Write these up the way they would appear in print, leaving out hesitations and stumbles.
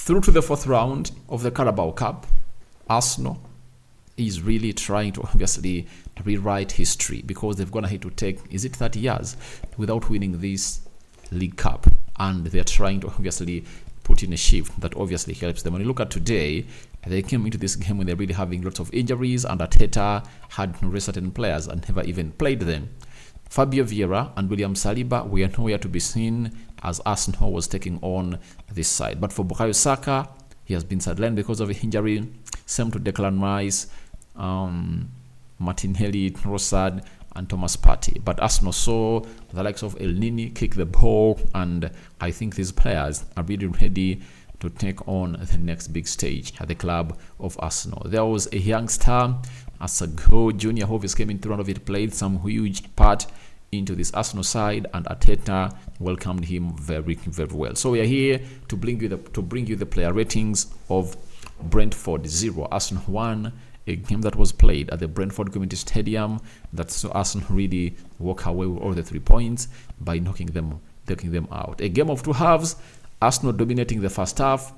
through to the fourth round of the Carabao Cup, Arsenal is really trying to obviously rewrite history because they've gone ahead to take, is it 30 years without winning this League Cup, and they're trying to obviously put in a shift that obviously helps them. When you look at today, they came into this game when they're really having lots of injuries, and Arteta had certain players and never even played them. Fabio Vieira and William Saliba were nowhere to be seen as Arsenal was taking on this side. But for Bukayo Saka, he has been sidelined because of injury. Same to Declan Rice, Martinelli, Trossard, and Thomas Partey. But Arsenal saw the likes of El Nini kick the ball, and I think these players are really ready to take on the next big stage at the club of Arsenal. There was a youngster, Asago Junior, who came in through, and of it played some huge part into this Arsenal side, and Arteta welcomed him very, very well. So we are here to bring you the player ratings of Brentford 0, Arsenal 1, a game that was played at the Brentford Community Stadium that saw Arsenal really walk away with all the 3 points by knocking them out. A game of two halves, Arsenal dominating the first half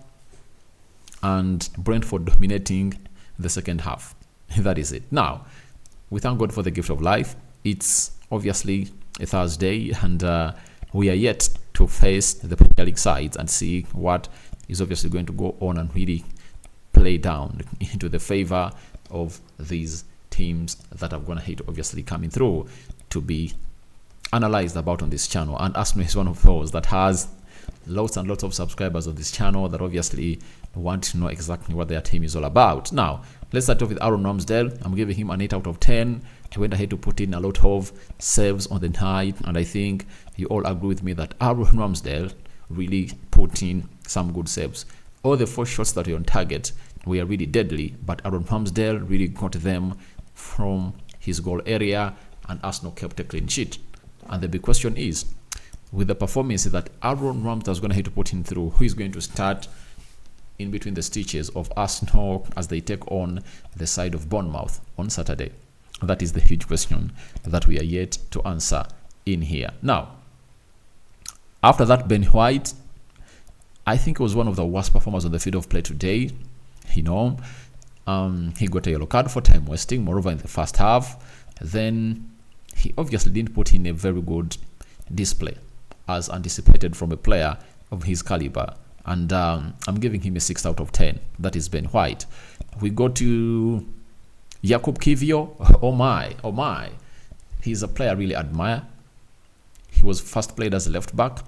and Brentford dominating the second half. That is it. Now, we thank God for the gift of life. It's obviously a Thursday, and we are yet to face the Premier League sides and see what is obviously going to go on and really play down into the favor of these teams that are going to hate obviously coming through to be analyzed about on this channel. And Arsenal is one of those that has lots and lots of subscribers on this channel that obviously want to know exactly what their team is all about. Now, let's start off with Aaron Ramsdale. I'm giving him an 8 out of 10. He went ahead to put in a lot of saves on the night, and I think you all agree with me that Aaron Ramsdale really put in some good saves. All the 4 shots that were on target were really deadly, but Aaron Ramsdale really got them from his goal area, and Arsenal kept a clean sheet. And the big question is, with the performance that Aaron Ramsdale is going to have to put in through, who is going to start in between the stitches of Arsenal as they take on the side of Bournemouth on Saturday? That is the huge question that we are yet to answer in here. Now, after that, Ben White, I think it was one of the worst performers on the field of play today. He got a yellow card for time wasting, moreover in the first half. Then he obviously didn't put in a very good display as anticipated from a player of his caliber. And I'm giving him a 6 out of 10. That is Ben White. We go to Jakub Kiwior. Oh my. He's a player I really admire. He was first played as a left back.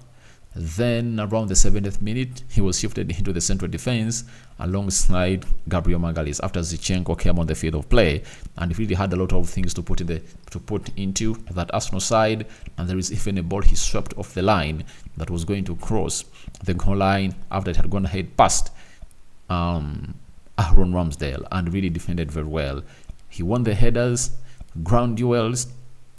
Then around the 70th minute, he was shifted into the central defense alongside Gabriel Magalhaes after Zinchenko came on the field of play, and he really had a lot of things to put into that Arsenal side. And there is even a ball he swept off the line that was going to cross the goal line after it had gone ahead past Aaron Ramsdale, and really defended very well. He won the headers, ground duels.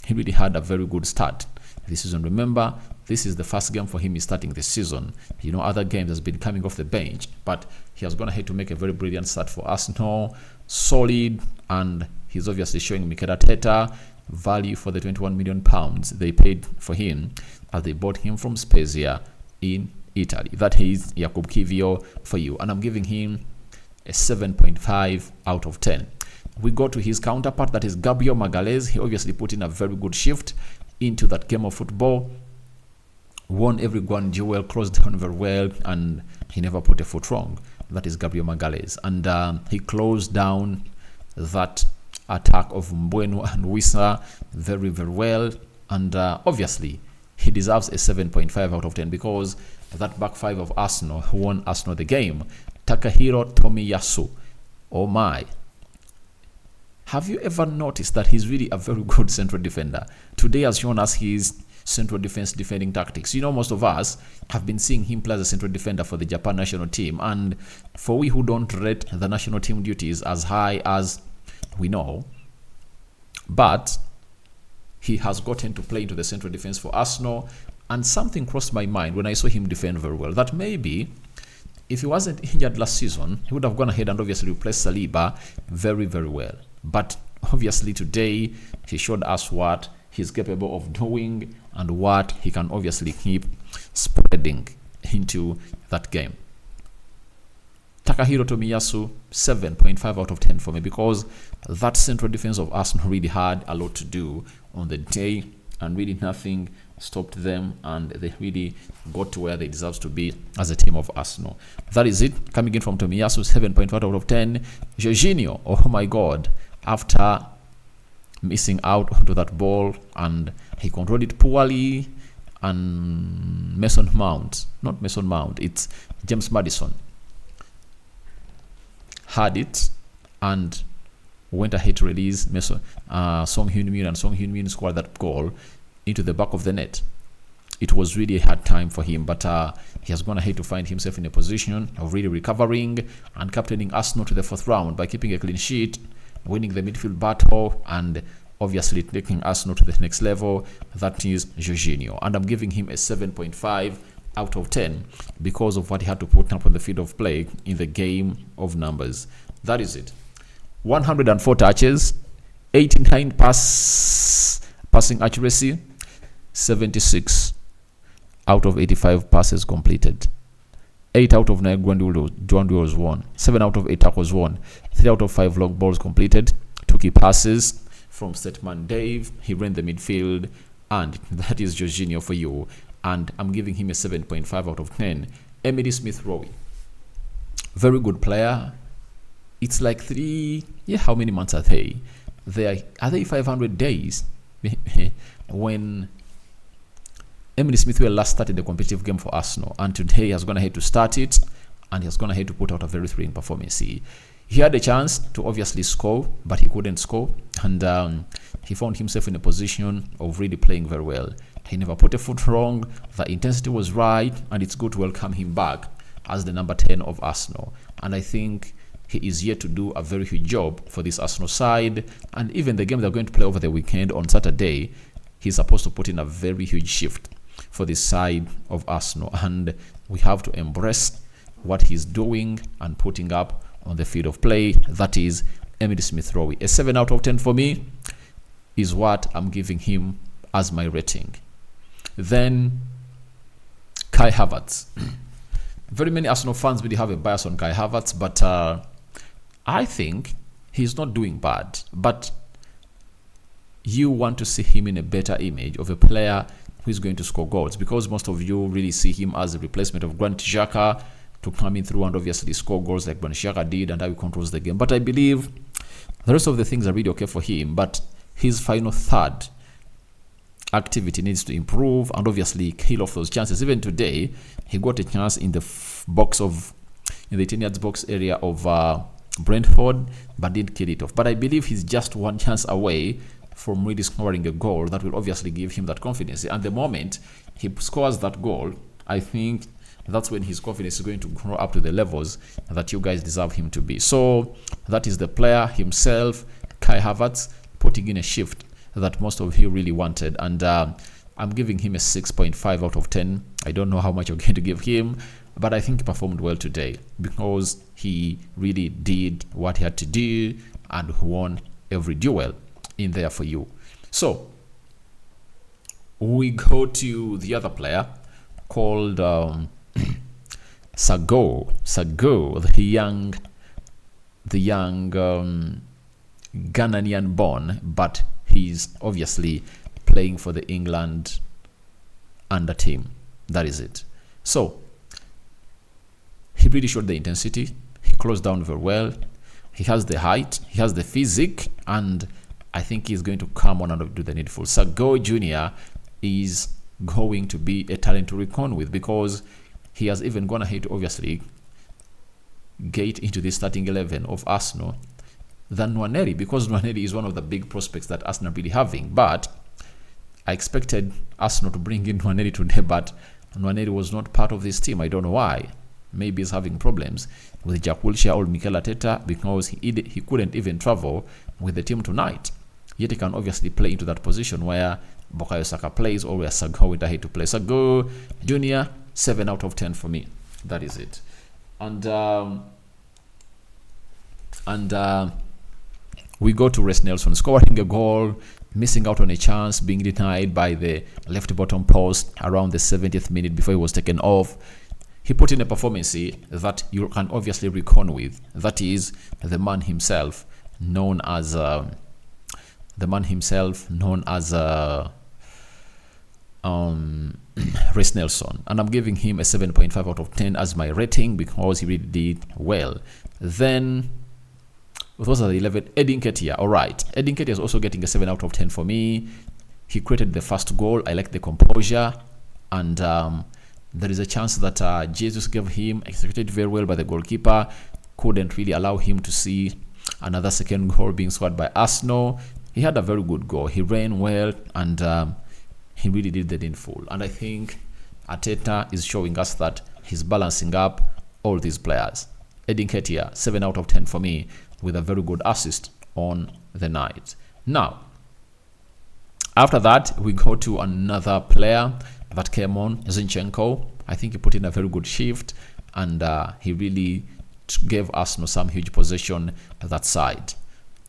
He really had a very good start this season. Remember, this is the first game for him is starting this season. Other games has been coming off the bench, but he has gone ahead to make a very brilliant start for Arsenal. Solid, and he's obviously showing Mikel Arteta value for the £21 million they paid for him as they bought him from Spezia in Italy. That is Jakub Kiwior for you, and I'm giving him a 7.5 out of 10. We go to his counterpart, that is Gabriel Magalhaes. He obviously put in a very good shift into that game of football. Won every one duel, closed down very well, and he never put a foot wrong. That is Gabriel Magalhaes. And he closed down that attack of Mbeumo and Wissa very, very well. And obviously, he deserves a 7.5 out of 10 because that back five of Arsenal who won Arsenal the game. Takahiro Tomiyasu. Oh my. Have you ever noticed that he's really a very good central defender? Today has shown us his central defense defending tactics. Most of us have been seeing him play as a central defender for the Japan national team. And for we who don't rate the national team duties as high as we know, but he has gotten to play into the central defense for Arsenal. And something crossed my mind when I saw him defend very well, that maybe if he wasn't injured last season, he would have gone ahead and obviously replaced Saliba very, very well. But obviously today, he showed us what he's capable of doing and what he can obviously keep spreading into that game. Takahiro Tomiyasu, 7.5 out of 10 for me, because that central defense of Arsenal really had a lot to do on the day, and really nothing stopped them, and they really got to where they deserve to be as a team of Arsenal. That is it. Coming in from Tomiyasu, 7.5 out of 10. Jorginho, oh my God, after missing out onto that ball, and he controlled it poorly, and Mason Mount, not Mason Mount, it's James Maddison, had it and went ahead to release Song Heung-min, and Song Heung-min scored that goal into the back of the net. It was really a hard time for him, but he has gone ahead to find himself in a position of really recovering and captaining Arsenal to the 4th round by keeping a clean sheet, winning the midfield battle, and obviously taking Arsenal to the next level. That is Jorginho, and I'm giving him a 7.5 out of 10 because of what he had to put up on the field of play in the game of numbers. That is it. 104 touches, 89 passing accuracy, 76 out of 85 passes completed, 8 out of 9 ground duels won, 7 out of 8 tackles won, 3 out of 5 long balls completed, 2 key passes from Statman Dave. He ran the midfield, and that is Jorginho for you. And I'm giving him a 7.5 out of 10. Emily Smith-Rowe, very good player. It's like how many months are they? Are they 500 days? When Emily Smith-Rowe last started the competitive game for Arsenal, and today he has gone ahead to start it, and he has gone ahead to put out a very thrilling performance. He had a chance to obviously score, but he couldn't score, and he found himself in a position of really playing very well. He never put a foot wrong, the intensity was right, and it's good to welcome him back as the number 10 of Arsenal. And I think he is here to do a very huge job for this Arsenal side, and even the game they're going to play over the weekend on Saturday, he's supposed to put in a very huge shift for this side of Arsenal, and we have to embrace what he's doing and putting up on the field of play. That is Emily Smith-Rowe. A 7 out of 10 for me is what I'm giving him as my rating. Then Kai Havertz. Very many Arsenal fans really have a bias on Kai Havertz, but I think he's not doing bad. But you want to see him in a better image of a player who is going to score goals, because most of you really see him as a replacement of Granit Xhaka to come in through and obviously score goals like Granit Xhaka did, and how he controls the game. But I believe the rest of the things are really okay for him, but his final third activity needs to improve and obviously kill off those chances. Even today, he got a chance in the in the 10 yards box area of Brentford, but didn't kill it off. But I believe he's just one chance away from really scoring a goal that will obviously give him that confidence. And the moment he scores that goal, I think that's when his confidence is going to grow up to the levels that you guys deserve him to be. So that is the player himself, Kai Havertz, putting in a shift that most of you really wanted, and I'm giving him a 6.5 out of 10. I don't know how much you're going to give him, but I think he performed well today because he really did what he had to do and won every duel in there for you. So we go to the other player called Sago, the young Ghanaian born, but he's obviously playing for the England under team. That is it. So he really showed the intensity. He closed down very well. He has the height, he has the physique, and I think he's going to come on and do the needful. Sago Jr. is going to be a talent to reckon with, because he has even gone ahead to obviously get into the starting 11 of Arsenal than Nwaneri, because Nwaneri is one of the big prospects that Arsenal really having. But I expected Arsenal to bring in Nwaneri today, but Nwaneri was not part of this team. I don't know why. Maybe he's having problems with Jack Wilshere or Mikel Arteta, because he couldn't even travel with the team tonight. Yet he can obviously play into that position where Bukayo Saka plays, or where Sago went ahead to play. Sago Jr., 7 out of 10 for me. That is it. And we go to Reece Nelson, scoring a goal, missing out on a chance, being denied by the left bottom post around the 70th minute before he was taken off. he put in a performance that you can obviously reckon with. That is the man himself, known as Reece Nelson, and I'm giving him a 7.5 out of 10 as my rating because he really did well. Then those are the 11. Edin Ketia. All right, Edin Ketia is also getting a 7 out of 10 for me. He created the first goal. I like the composure, and there is a chance that Jesus gave him, executed very well by the goalkeeper, couldn't really allow him to see another second goal being scored by Arsenal. He had a very good goal. He ran well, and he really did the needful. And I think Arteta is showing us that he's balancing up all these players. Edin Ketia, 7 out of 10 for me, with a very good assist on the night. Now, after that, we go to another player that came on, Zinchenko. I think he put in a very good shift, and he really gave Arsenal some huge possession that side.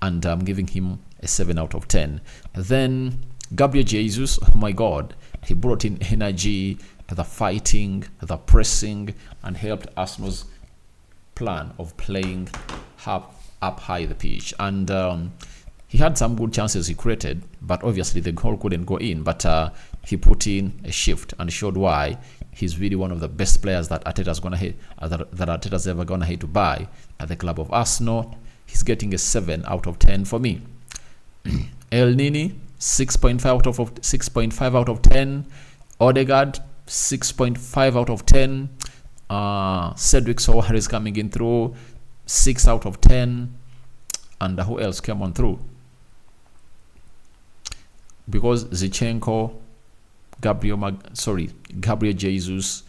And I'm giving him a 7 out of 10. Then Gabriel Jesus, oh my God, he brought in energy, the fighting, the pressing, and helped Arsenal's plan of playing up high the pitch. And he had some good chances he created, but obviously the goal couldn't go in. But he put in a shift and showed why he's really one of the best players that Arteta's gonna hit, that Arteta's ever gonna hit to buy at the club of Arsenal. He's getting a 7 out of 10 for me. El Nini, 6.5 out of 10. Odegaard, 6.5 out of 10. Cedric Soares is coming in through, 6 out of 10. And who else came on through? Because Zinchenko, Gabriel Jesus,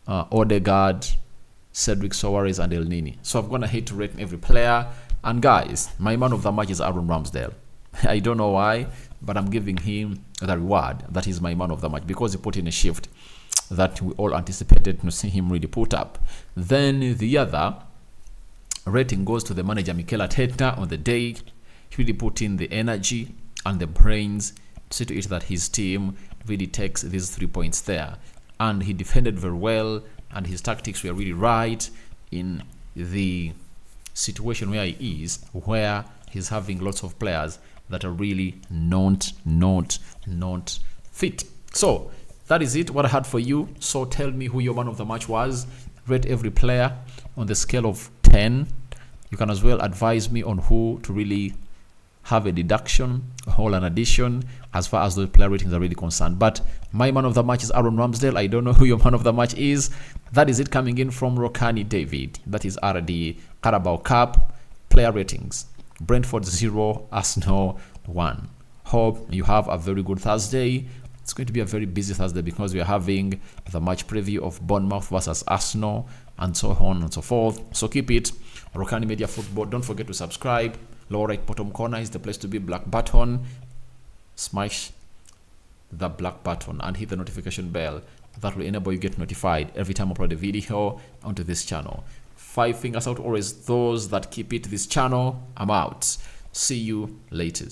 Odegaard, Cedric Soares, and El Nini. So I'm gonna hate to rate every player. And guys, my man of the match is Aaron Ramsdale. I don't know why, but I'm giving him the reward that he's my man of the match because he put in a shift that we all anticipated to see him really put up. Then the other rating goes to the manager Mikel Arteta on the day. He really put in the energy and the brains to see to it that his team really takes these 3 points there. And he defended very well, and his tactics were really right in the situation where he is, where he's having lots of players that are really not fit. So that is it, what I had for you. So tell me who your man of the match was. Rate every player on the scale of 10. You can as well advise me on who to really have a deduction or an addition as far as those player ratings are really concerned. But my man of the match is Aaron Ramsdale. I don't know who your man of the match is. That is it, coming in from Rokani David. That is RD CARABAO Cup player ratings. Brentford 0, Arsenal 1. Hope you have a very good Thursday. It's going to be a very busy Thursday because we are having the match preview of Bournemouth versus Arsenal and so on and so forth. So keep it. Rokani Media Football. Don't forget to subscribe. Lower right bottom corner is the place to be. Black button. Smash the black button and hit the notification bell. That will enable you get notified every time I upload a video onto this channel. 5 fingers out, always those that keep it this channel. I'm out. See you later.